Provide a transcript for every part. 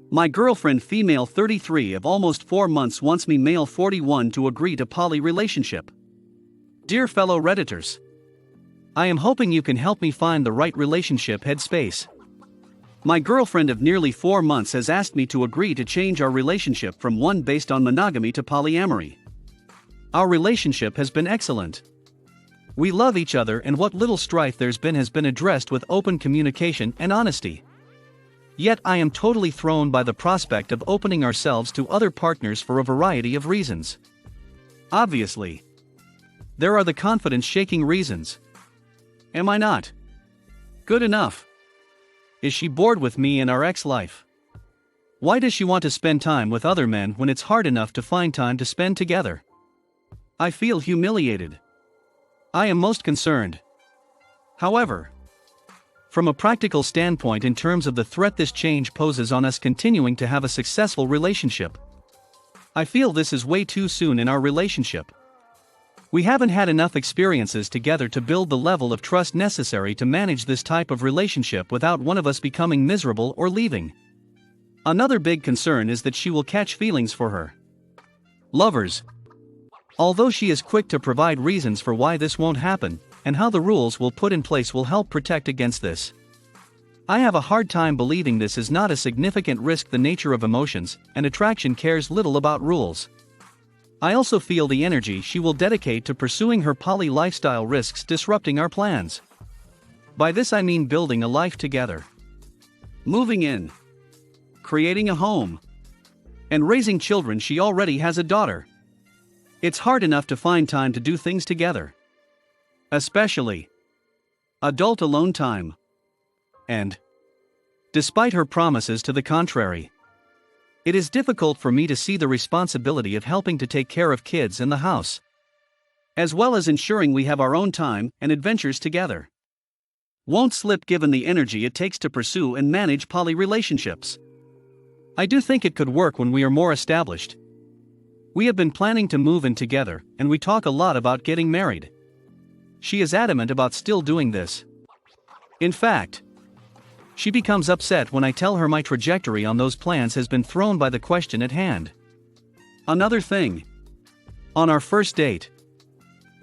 My girlfriend female 33 of almost 4 months wants me male 41 to agree to poly relationship. Dear fellow Redditors, I am hoping you can help me find the right relationship headspace. My girlfriend of nearly 4 months has asked me to agree to change our relationship from one based on monogamy to polyamory. Our relationship has been excellent. We love each other, and what little strife there's been has been addressed with open communication and honesty. Yet I am totally thrown by the prospect of opening ourselves to other partners for a variety of reasons. Obviously, there are the confidence-shaking reasons. Am I not good enough? Is she bored with me and our ex-life? Why does she want to spend time with other men when it's hard enough to find time to spend together? I feel humiliated. I am most concerned. However, from a practical standpoint, in terms of the threat this change poses on us continuing to have a successful relationship, I feel this is way too soon in our relationship. We haven't had enough experiences together to build the level of trust necessary to manage this type of relationship without one of us becoming miserable or leaving. Another big concern is that she will catch feelings for her lovers. Although she is quick to provide reasons for why this won't happen, and how the rules we'll put in place will help protect against this, I have a hard time believing this is not a significant risk. The nature of emotions and attraction cares little about rules. I also feel the energy she will dedicate to pursuing her poly lifestyle risks disrupting our plans. By this I mean building a life together, moving in, creating a home, and raising children. She already has a daughter. It's hard enough to find time to do things together, especially adult alone time. And, despite her promises to the contrary, it is difficult for me to see the responsibility of helping to take care of kids in the house, as well as ensuring we have our own time and adventures together. Won't slip given the energy it takes to pursue and manage poly relationships. I do think it could work when we are more established. We have been planning to move in together, and we talk a lot about getting married. She is adamant about still doing this. In fact, she becomes upset when I tell her my trajectory on those plans has been thrown by the question at hand. Another thing. On our first date,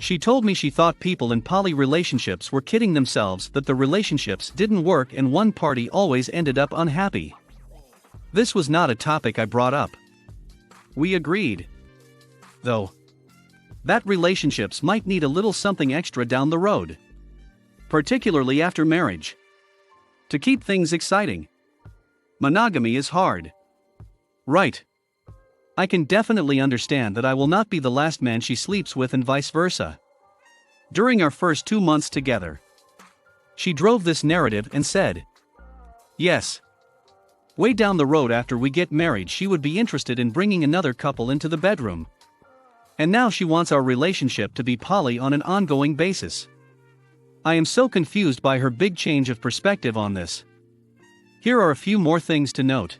she told me she thought people in poly relationships were kidding themselves, that the relationships didn't work and one party always ended up unhappy. This was not a topic I brought up. We agreed, though, that relationships might need a little something extra down the road, particularly after marriage, to keep things exciting. Monogamy is hard. Right. I can definitely understand that I will not be the last man she sleeps with, and vice versa. During our first 2 months together, she drove this narrative and said, yes, way down the road after we get married she would be interested in bringing another couple into the bedroom. And now she wants our relationship to be poly on an ongoing basis. I am so confused by her big change of perspective on this. Here are a few more things to note.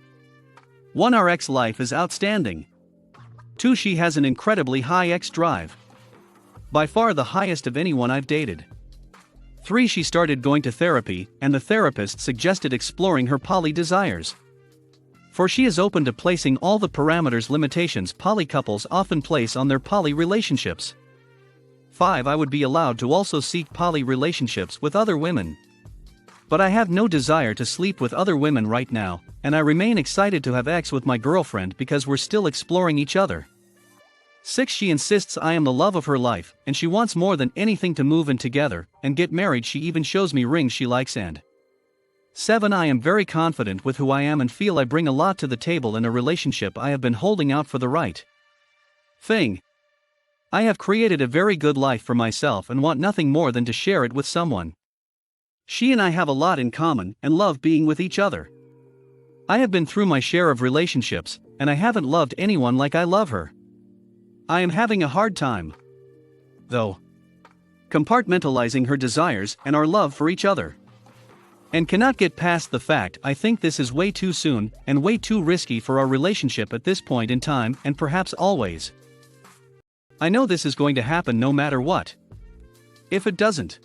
1. Our ex life is outstanding. 2. She has an incredibly high ex drive. By far the highest of anyone I've dated. 3. She started going to therapy, and the therapist suggested exploring her poly desires. For she is open to placing all the parameters limitations poly couples often place on their poly relationships. 5. I would be allowed to also seek poly relationships with other women. But I have no desire to sleep with other women right now, and I remain excited to have sex with my girlfriend because we're still exploring each other. 6. She insists I am the love of her life, and she wants more than anything to move in together and get married. She even shows me rings she likes. And 7. I am very confident with who I am and feel I bring a lot to the table in a relationship. I have been holding out for the right thing. I have created a very good life for myself and want nothing more than to share it with someone. She and I have a lot in common and love being with each other. I have been through my share of relationships, and I haven't loved anyone like I love her. I am having a hard time, though, compartmentalizing her desires and our love for each other, and cannot get past the fact I think this is way too soon and way too risky for our relationship at this point in time, and perhaps always. I know this is going to happen no matter what. If it doesn't,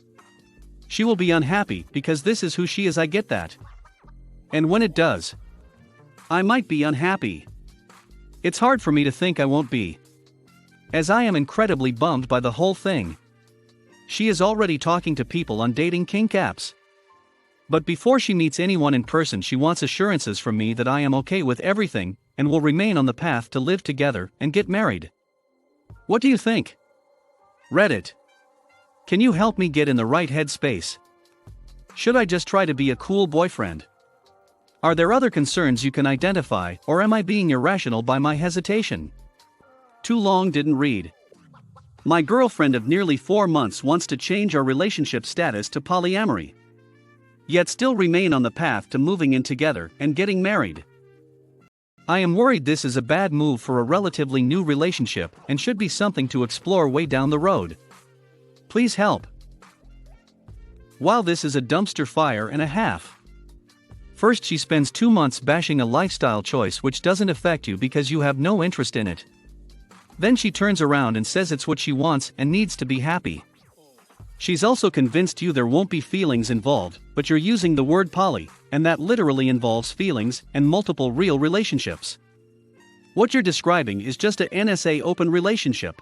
she will be unhappy because this is who she is. I get that. And when it does, I might be unhappy. It's hard for me to think I won't be, as I am incredibly bummed by the whole thing. She is already talking to people on dating kink apps. But before she meets anyone in person, she wants assurances from me that I am okay with everything and will remain on the path to live together and get married. What do you think? Reddit. Can you help me get in the right headspace? Should I just try to be a cool boyfriend? Are there other concerns you can identify, or am I being irrational by my hesitation? Too long didn't read. My girlfriend of nearly 4 months wants to change our relationship status to polyamory, yet still remain on the path to moving in together and getting married. I am worried this is a bad move for a relatively new relationship and should be something to explore way down the road. Please help. While this is a dumpster fire and a half. First, she spends 2 months bashing a lifestyle choice which doesn't affect you because you have no interest in it. Then she turns around and says it's what she wants and needs to be happy. She's also convinced you there won't be feelings involved, but you're using the word poly, and that literally involves feelings and multiple real relationships. What you're describing is just a NSA open relationship.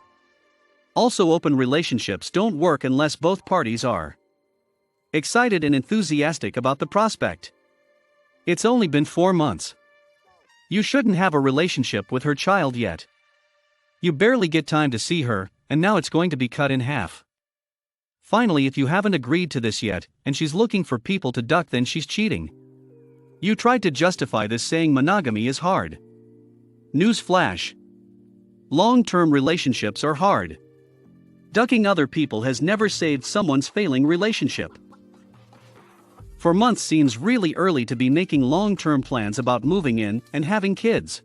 Also, open relationships don't work unless both parties are excited and enthusiastic about the prospect. It's only been 4 months. You shouldn't have a relationship with her child yet. You barely get time to see her, and now it's going to be cut in half. Finally, if you haven't agreed to this yet, and she's looking for people to duck, then she's cheating. You tried to justify this saying monogamy is hard. Newsflash. Long-term relationships are hard. Ducking other people has never saved someone's failing relationship. 4 months seems really early to be making long-term plans about moving in and having kids.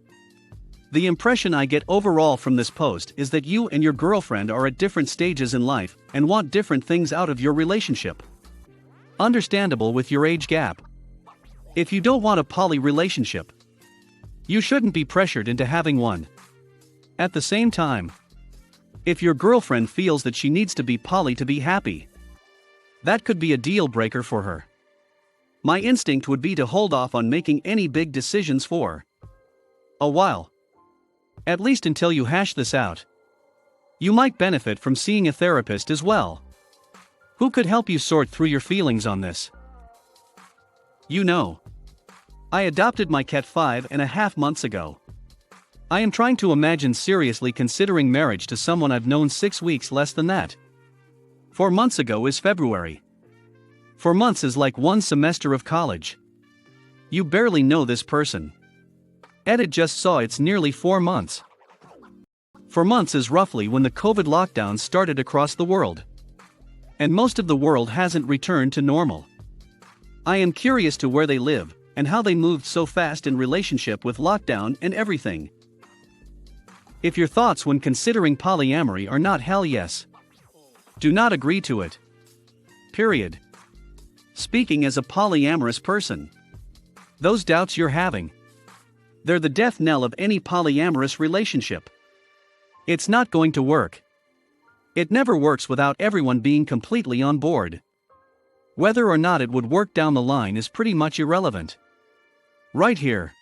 The impression I get overall from this post is that you and your girlfriend are at different stages in life and want different things out of your relationship. Understandable with your age gap. If you don't want a poly relationship, you shouldn't be pressured into having one. At the same time, if your girlfriend feels that she needs to be poly to be happy, that could be a deal breaker for her. My instinct would be to hold off on making any big decisions for a while. At least until you hash this out. You might benefit from seeing a therapist as well, who could help you sort through your feelings on this. You know, I adopted my cat 5.5 months ago. I am trying to imagine seriously considering marriage to someone I've known 6 weeks less than that. 4 months ago is February. 4 months is like 1 semester of college. You barely know this person. Edit just saw it's nearly 4 months. 4 months is roughly when the COVID lockdown started across the world. And most of the world hasn't returned to normal. I am curious to where they live, and how they moved so fast in relationship with lockdown and everything. If your thoughts when considering polyamory are not hell yes, do not agree to it. Period. Speaking as a polyamorous person, those doubts you're having, they're the death knell of any polyamorous relationship. It's not going to work. It never works without everyone being completely on board. Whether or not it would work down the line is pretty much irrelevant. Right here.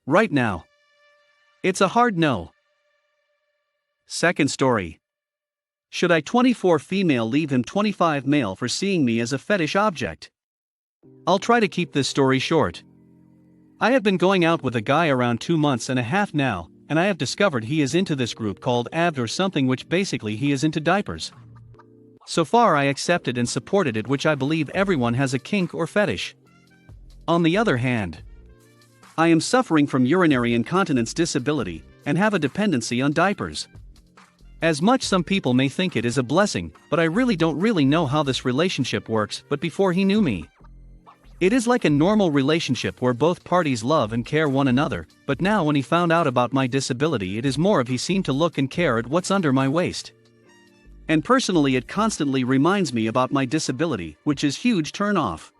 Right now. It's a hard no. Second story. Should I 24 female leave him 25 male for seeing me as a fetish object? I'll try to keep this story short. I have been going out with a guy around 2.5 months now, and I have discovered he is into this group called AVD or something, which basically he is into diapers. So far I accepted and supported it, which I believe everyone has a kink or fetish. On the other hand, I am suffering from urinary incontinence disability and have a dependency on diapers. As much some people may think it is a blessing, but I really don't know how this relationship works. But before he knew me, it is like a normal relationship where both parties love and care one another, but now when he found out about my disability, it is more of he seemed to look and care at what's under my waist. And personally it constantly reminds me about my disability, which is huge turn off.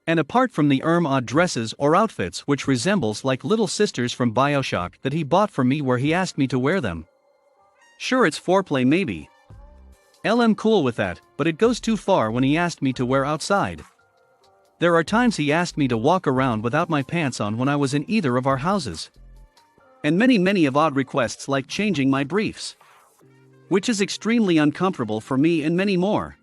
And apart from the odd dresses or outfits which resembles like little sisters from BioShock that he bought for me where he asked me to wear them. Sure, it's foreplay maybe. I'm cool with that, but it goes too far when he asked me to wear outside. There are times he asked me to walk around without my pants on when I was in either of our houses. And many of odd requests like changing my briefs, which is extremely uncomfortable for me, and many more.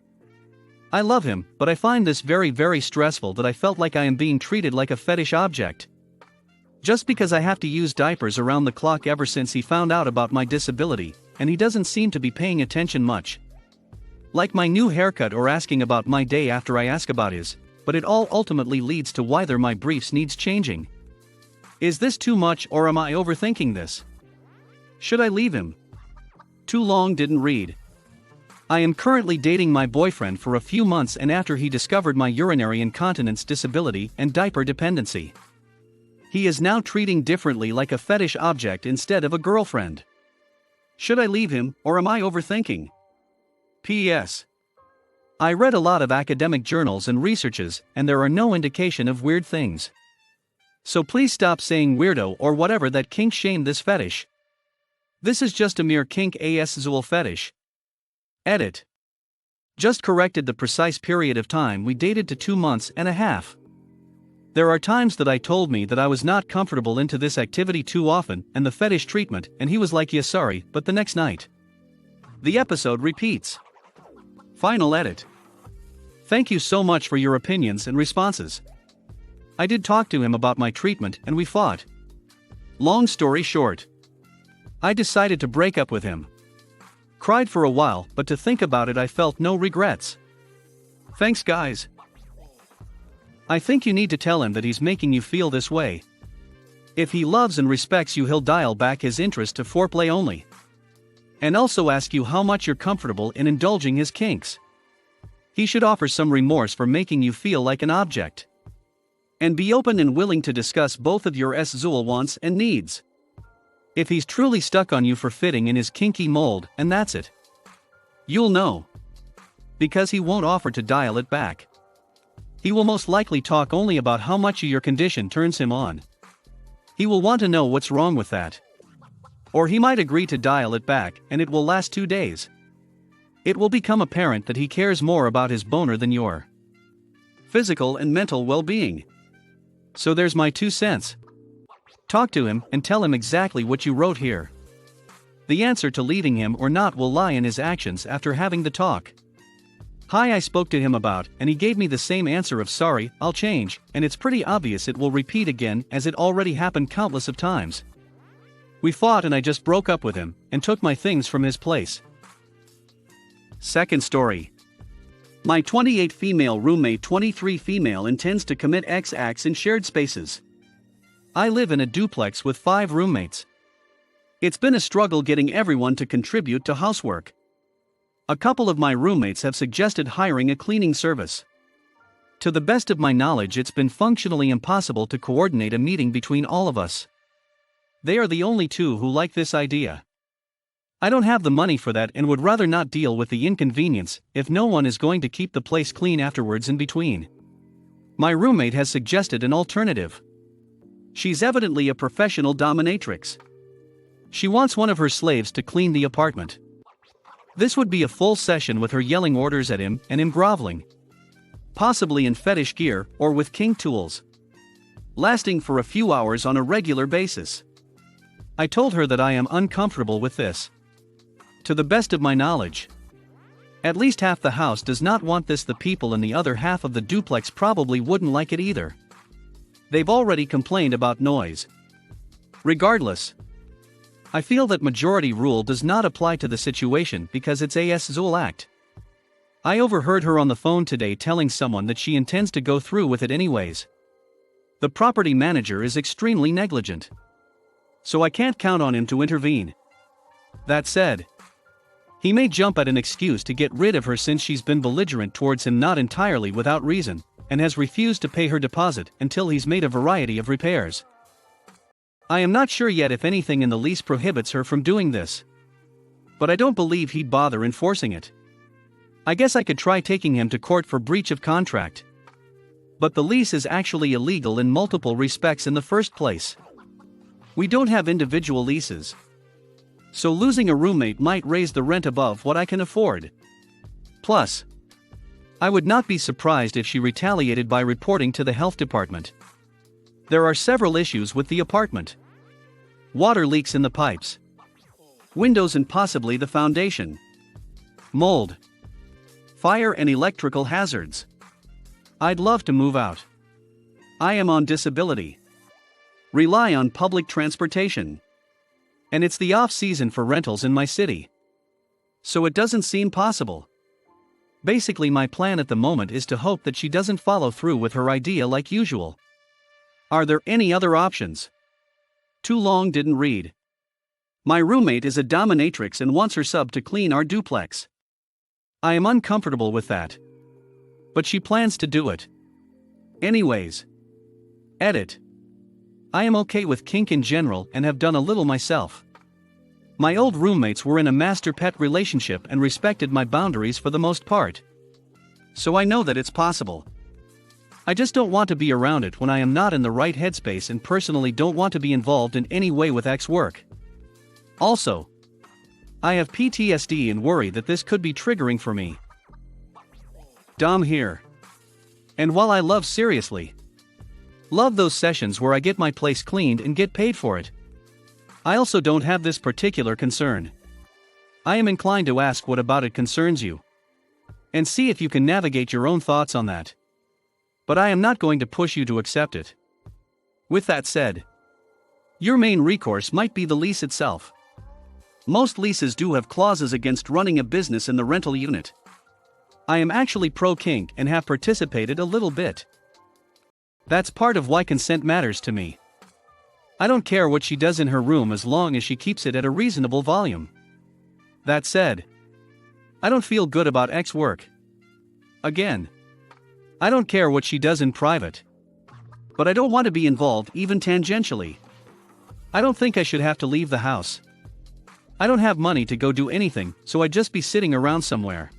I love him, but I find this very stressful that I felt like I am being treated like a fetish object. Just because I have to use diapers around the clock ever since he found out about my disability, and he doesn't seem to be paying attention much. Like my new haircut or asking about my day after I ask about his, but it all ultimately leads to whether my briefs needs changing. Is this too much, or am I overthinking this? Should I leave him? Too long didn't read. I am currently dating my boyfriend for a few months, and after he discovered my urinary incontinence disability and diaper dependency, he is now treating differently like a fetish object instead of a girlfriend. Should I leave him, or am I overthinking? P.S. I read a lot of academic journals and researches, and there are no indication of weird things. So please stop saying weirdo or whatever that kink shame this fetish. This is just a mere kink as-zool fetish. Edit. Just corrected the precise period of time we dated to 2 months and a half. There are times that I told me that I was not comfortable into this activity too often and the fetish treatment, and he was like, yeah, sorry, but the next night the episode repeats. Final edit. Thank you so much for your opinions and responses. I did talk to him about my treatment and we fought. Long story short, I decided to break up with him. Cried for a while, but to think about it I felt no regrets. Thanks guys. I think you need to tell him that he's making you feel this way. If he loves and respects you, he'll dial back his interest to foreplay only. And also ask you how much you're comfortable in indulging his kinks. He should offer some remorse for making you feel like an object. And be open and willing to discuss both of your as-zool wants and needs. If he's truly stuck on you for fitting in his kinky mold, and that's it, you'll know. Because he won't offer to dial it back. He will most likely talk only about how much your condition turns him on. He will want to know what's wrong with that. Or he might agree to dial it back, and it will last 2 days. It will become apparent that he cares more about his boner than your physical and mental well-being. So there's my 2 cents. Talk to him and tell him exactly what you wrote here. The answer to leaving him or not will lie in his actions after having the talk. Hi, I spoke to him about, and he gave me the same answer of sorry, I'll change, and it's pretty obvious it will repeat again as it already happened countless of times. We fought and I just broke up with him, and took my things from his place. Second story. My 28 female roommate 23 female intends to commit X acts in shared spaces. I live in a duplex with 5 roommates. It's been a struggle getting everyone to contribute to housework. A couple of my roommates have suggested hiring a cleaning service. To the best of my knowledge, it's been functionally impossible to coordinate a meeting between all of us. They are the only 2 who like this idea. I don't have the money for that and would rather not deal with the inconvenience if no one is going to keep the place clean afterwards in between. My roommate has suggested an alternative. She's evidently a professional dominatrix. She wants one of her slaves to clean the apartment. This would be a full session with her yelling orders at him and him groveling. Possibly in fetish gear or with kink tools. Lasting for a few hours on a regular basis. I told her that I am uncomfortable with this. To the best of my knowledge, at least half the house does not want this. The people in the other half of the duplex probably wouldn't like it either. They've already complained about noise. Regardless, I feel that majority rule does not apply to the situation because it's a as-zool act. I overheard her on the phone today telling someone that she intends to go through with it anyways. The property manager is extremely negligent. So I can't count on him to intervene. That said, he may jump at an excuse to get rid of her since she's been belligerent towards him not entirely without reason, and has refused to pay her deposit until he's made a variety of repairs. I am not sure yet if anything in the lease prohibits her from doing this. But I don't believe he'd bother enforcing it. I guess I could try taking him to court for breach of contract. But the lease is actually illegal in multiple respects in the first place. We don't have individual leases. So losing a roommate might raise the rent above what I can afford. Plus, I would not be surprised if she retaliated by reporting to the health department. There are several issues with the apartment. Water leaks in the pipes. Windows and possibly the foundation. Mold. Fire and electrical hazards. I'd love to move out. I am on disability. Rely on public transportation. And it's the off-season for rentals in my city. So it doesn't seem possible. Basically, my plan at the moment is to hope that she doesn't follow through with her idea like usual. Are there any other options? Too long, didn't read. My roommate is a dominatrix and wants her sub to clean our duplex. I am uncomfortable with that. But she plans to do it. Anyways. Edit. I am okay with kink in general and have done a little myself. My old roommates were in a master-pet relationship and respected my boundaries for the most part. So I know that it's possible. I just don't want to be around it when I am not in the right headspace and personally don't want to be involved in any way with X work. Also, I have PTSD and worry that this could be triggering for me. Dom here. And while I love those sessions where I get my place cleaned and get paid for it, I also don't have this particular concern. I am inclined to ask what about it concerns you. And see if you can navigate your own thoughts on that. But I am not going to push you to accept it. With that said, your main recourse might be the lease itself. Most leases do have clauses against running a business in the rental unit. I am actually pro-kink and have participated a little bit. That's part of why consent matters to me. I don't care what she does in her room as long as she keeps it at a reasonable volume. That said, I don't feel good about X work. Again, I don't care what she does in private. But I don't want to be involved even tangentially. I don't think I should have to leave the house. I don't have money to go do anything, so I'd just be sitting around somewhere.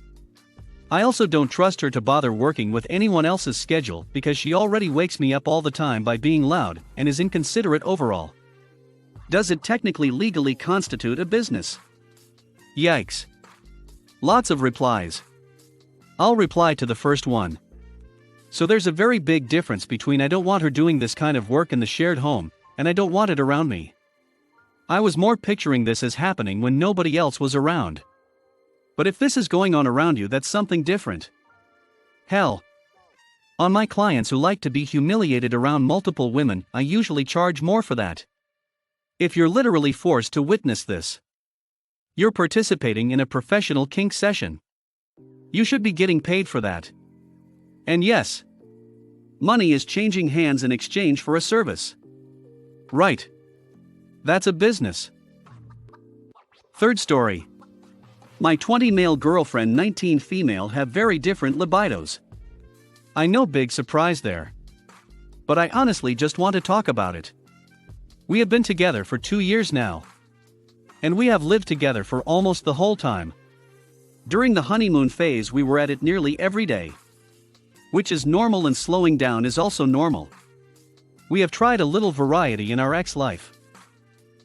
I also don't trust her to bother working with anyone else's schedule because she already wakes me up all the time by being loud and is inconsiderate overall. Does it technically legally constitute a business? Yikes. Lots of replies. I'll reply to the first one. So there's a very big difference between I don't want her doing this kind of work in the shared home, and I don't want it around me. I was more picturing this as happening when nobody else was around. But if this is going on around you, that's something different. Hell. On my clients who like to be humiliated around multiple women, I usually charge more for that. If you're literally forced to witness this, you're participating in a professional kink session. You should be getting paid for that. And yes, money is changing hands in exchange for a service. Right. That's a business. Third story. My 20 male girlfriend, 19 female have very different libidos. I know, big surprise there. But I honestly just want to talk about it. We have been together for 2 years now. And we have lived together for almost the whole time. During the honeymoon phase we were at it nearly every day. Which is normal, and slowing down is also normal. We have tried a little variety in our ex-life.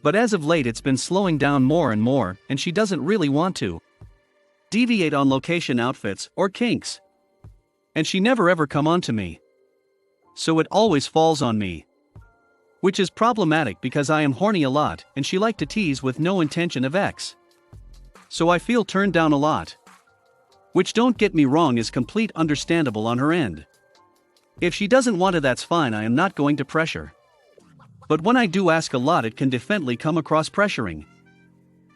But as of late it's been slowing down more and more, and she doesn't really want to deviate on location, outfits, or kinks. And she never ever come on to me. So it always falls on me. Which is problematic because I am horny a lot, and she like to tease with no intention of X. So I feel turned down a lot. Which, don't get me wrong, is complete understandable on her end. If she doesn't want it, that's fine, I am not going to pressure. But when I do ask a lot, it can definitely come across pressuring.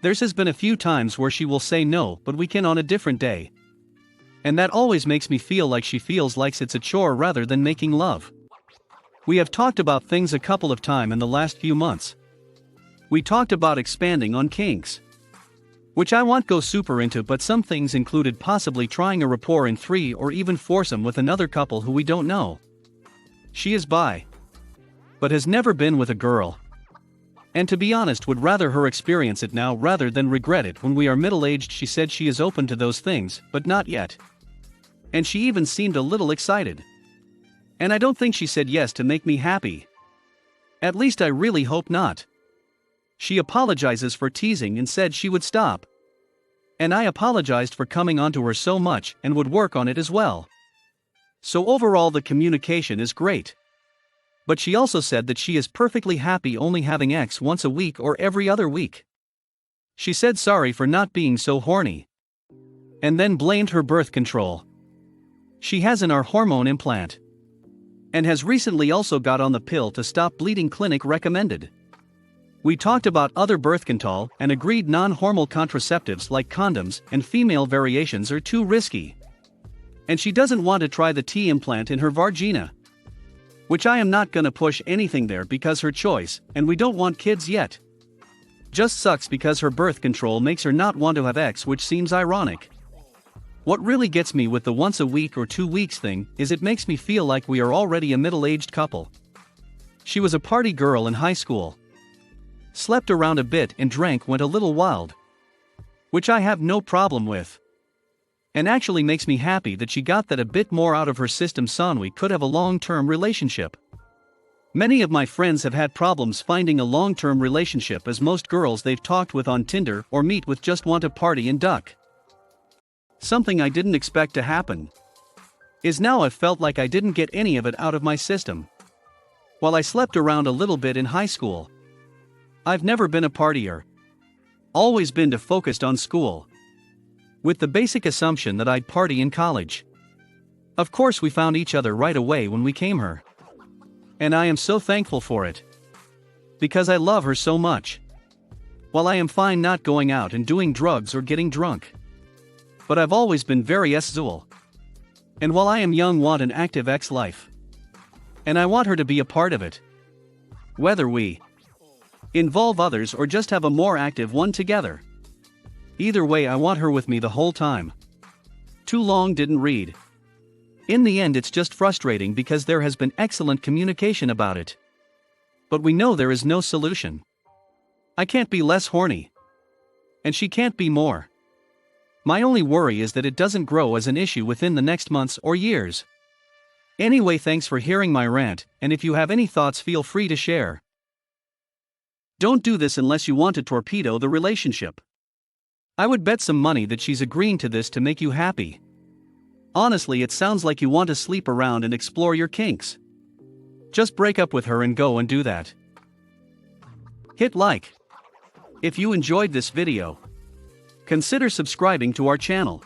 There's has been a few times where she will say no, but we can on a different day. And that always makes me feel like she feels like it's a chore rather than making love. We have talked about things a couple of times in the last few months. We talked about expanding on kinks. Which I won't go super into, but some things included possibly trying a rapport in 3 or even foursome with another couple who we don't know. She is bi. But has never been with a girl. And to be honest, would rather her experience it now rather than regret it when we are middle-aged. She said she is open to those things, but not yet. And she even seemed a little excited. And I don't think she said yes to make me happy. At least I really hope not. She apologizes for teasing and said she would stop. And I apologized for coming onto her so much and would work on it as well. So overall the communication is great. But she also said that she is perfectly happy only having X once a week or every other week. She said sorry for not being so horny. And then blamed her birth control. She has an hormone implant. And has recently also got on the pill to stop bleeding clinic recommended. We talked about other birth control and agreed non-hormonal contraceptives like condoms and female variations are too risky. And she doesn't want to try the T implant in her vagina. Which I am not gonna push anything there because her choice, and we don't want kids yet. Just sucks because her birth control makes her not want to have X, which seems ironic. What really gets me with the once a week or 2 weeks thing is it makes me feel like we are already a middle-aged couple. She was a party girl in high school. Slept around a bit and went a little wild. Which I have no problem with. And actually makes me happy that she got that a bit more out of her system so we could have a long-term relationship. Many of my friends have had problems finding a long-term relationship as most girls they've talked with on Tinder or meet with just want to party and duck. Something I didn't expect to happen. Is now I've felt like I didn't get any of it out of my system. While I slept around a little bit in high school. I've never been a partier. Always been too focused on school. With the basic assumption that I'd party in college. Of course we found each other right away when we came here. And I am so thankful for it. Because I love her so much. While I am fine not going out and doing drugs or getting drunk. But I've always been very sexual. And while I am young want an active X life. And I want her to be a part of it. Whether we involve others or just have a more active one together. Either way I want her with me the whole time. Too long didn't read. In the end it's just frustrating because there has been excellent communication about it. But we know there is no solution. I can't be less horny. And she can't be more. My only worry is that it doesn't grow as an issue within the next months or years. Anyway, thanks for hearing my rant, and if you have any thoughts feel free to share. Don't do this unless you want to torpedo the relationship. I would bet some money that she's agreeing to this to make you happy. Honestly, it sounds like you want to sleep around and explore your kinks. Just break up with her and go and do that. Hit like if you enjoyed this video. Consider subscribing to our channel.